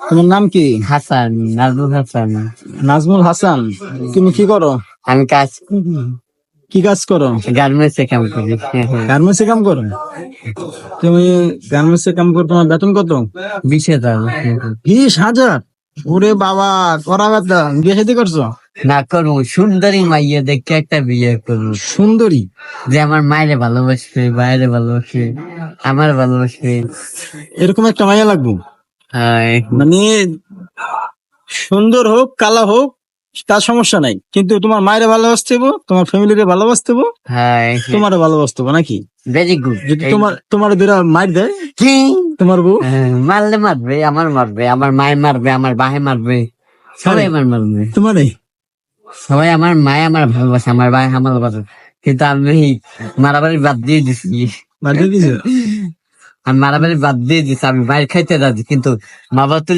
তোমার নাম কি? হাসান, নাজমুল হাসান। নাজমুল হাসান। তুমি কি করো? আমি কাজ করি, কি কাজ করো? গার্মেন্টসে কাম করি। গার্মেন্টসে কাম করো? তুমি গার্মেন্টসে কাম করো, তোমার বেতন কত? 20,000। 20,000? ওরে বাবা, করা বেতন। বিয়ে শাদী করছো? না করবো, সুন্দরী মাইয়া দেখে একটা বিয়ে করবো, সুন্দরী? যে আমার মায়েরে ভালোবাসবে, বাইরে ভালোবাসবে, আমার ভালোবাসবে। এরকম একটা মাইয়া লাগবো? হ্যাঁ, মানে সুন্দর হোক কালা হোক তার সমস্যা নাই, কিন্তু তোমার মায়ের ভালোবাসতে হবো, তোমার ফ্যামিলিকে ভালোবাসতে হবো, হ্যাঁ, তোমার ভালোবাসতে হবো নাকি? Very good. যদি তোমার দুরা মার দেয়, কি তোমার বউ? মারলে মারবে, আমার মারবে, আমার মায়ে মারবে, আমার বাহে মারবে, সবাই আমার মারবে। তোমারে? সবাই আমার মায়ে আমার ভালোবাসে, আমার ভাই আমার ভালোবাসে, কিন্তু আমি মারামারি বাদ দিয়ে দিছি। মার দিয়ে দিছো? আমি মারামারি বাদ দিয়ে দিছি, আমি মায়ের খাইতে রাজি, কিন্তু মা বাবা